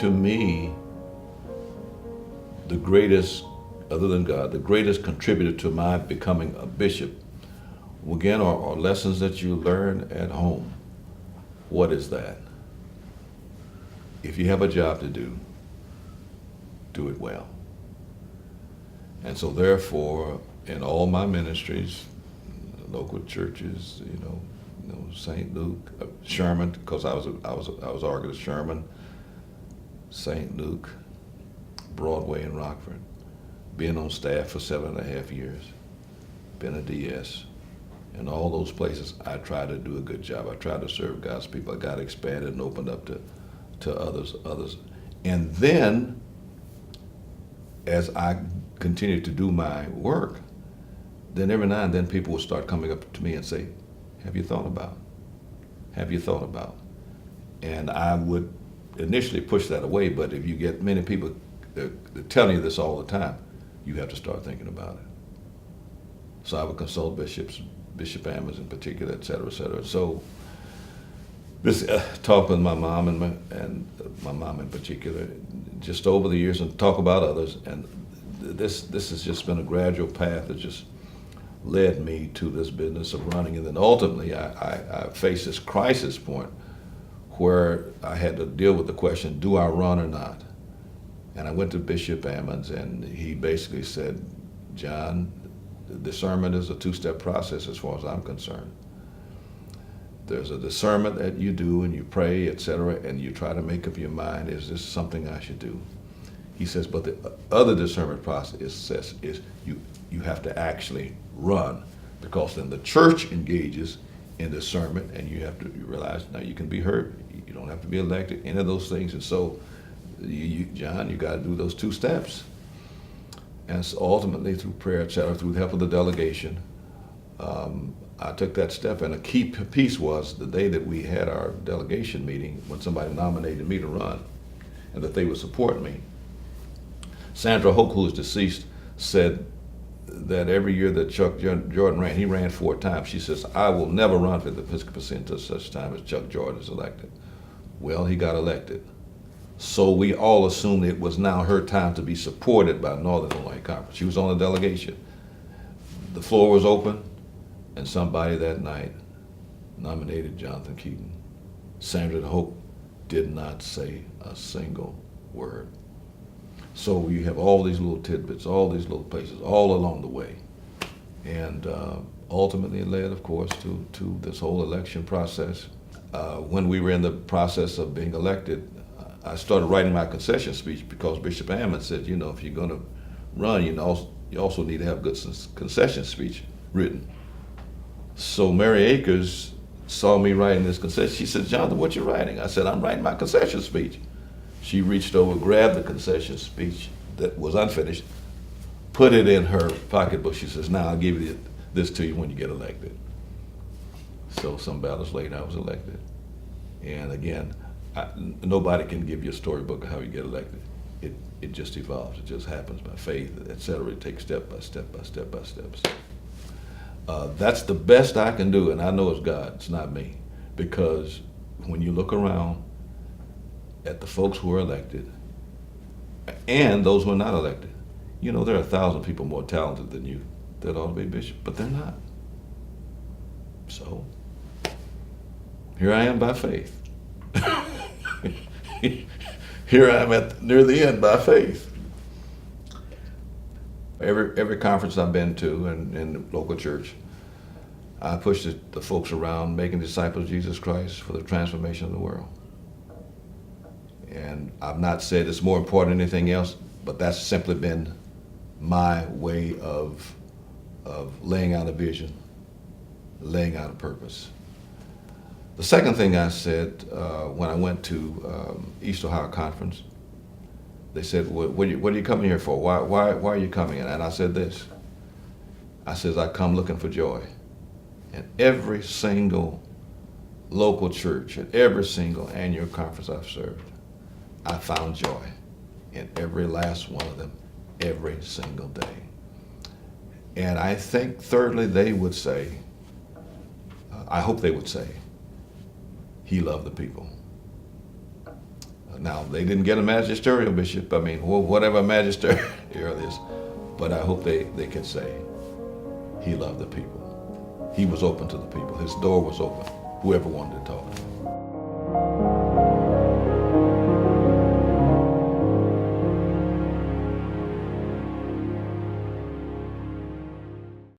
to me, the greatest, other than God, the greatest contributor to my becoming a bishop, again, are lessons that you learn at home. What is that? If you have a job to do it well. And so therefore, in all my ministries, local churches, St. Luke, Sherman, because I was organist Sherman, St. Luke, Broadway in Rockford, being on staff for 7.5 years, been a DS. In all those places, I tried to do a good job. I tried to serve God's people. I got expanded and opened up to others. And then, as I continued to do my work, then every now and then people would start coming up to me and say, have you thought about? Have you thought about? And I would initially push that away, but if you get many people telling you this all the time, you have to start thinking about it. So I would consult bishops, Bishop Ammons in particular, et cetera, et cetera. So this talk with my mom and my mom in particular, just over the years, and talk about others, and this has just been a gradual path that just led me to this business of running. And then ultimately I faced this crisis point where I had to deal with the question, do I run or not? And I went to Bishop Ammons, and he basically said, John, discernment is a two-step process as far as I'm concerned. There's a discernment that you do, and you pray, etc., and you try to make up your mind, is this something I should do? He says, but the other discernment process is you have to actually run, because then the church engages in discernment, and you have to realize now you can be hurt. You don't have to be elected, any of those things. And so, John, you got to do those two steps. And so ultimately, through prayer, etc., through the help of the delegation, I took that step. And a key piece was the day that we had our delegation meeting, when somebody nominated me to run, and that they would support me. Sandra Hoke, who is deceased, said that every year that Chuck Jordan ran, he ran 4 times. She says, I will never run for the Episcopacy until such time as Chuck Jordan is elected. Well, he got elected. So we all assumed it was now her time to be supported by Northern Illinois Conference. She was on the delegation. The floor was open, and somebody that night nominated Jonathan Keaton. Sandra Hope did not say a single word. So you have all these little tidbits, all these little places, all along the way. And ultimately it led, of course, to this whole election process. When we were in the process of being elected, I started writing my concession speech, because Bishop Ammons said, if you're going to run, you also need to have good concession speech written. So Mary Akers saw me writing this concession. She said, Jonathan, what you writing? I said, I'm writing my concession speech. She reached over, grabbed the concession speech that was unfinished, put it in her pocketbook. She says, now I'll give you this to you when you get elected. So some battles later, I was elected. And again, nobody can give you a storybook of how you get elected. It just evolves. It just happens by faith, et cetera. It takes step by step by step by steps. That's the best I can do, and I know it's God, it's not me. Because when you look around at the folks who are elected and those who are not elected, there are 1,000 people more talented than you that ought to be bishop, but they're not. So here I am by faith. Here I am near the end by faith. Every conference I've been to in the local church, I push the folks around making disciples of Jesus Christ for the transformation of the world. And I've not said it's more important than anything else, but that's simply been my way of laying out a vision, laying out a purpose. The second thing I said when I went to East Ohio Conference, they said, what are you coming here for? Why are you coming? And I said this. I says, I come looking for joy. And every single local church, at every single annual conference I've served, I found joy in every last one of them, every single day. And I think, thirdly, they would say, I hope they would say, he loved the people. Now, they didn't get a magisterial bishop, I mean, whatever magisterial is, but I hope they can say he loved the people. He was open to the people. His door was open, whoever wanted to talk to him.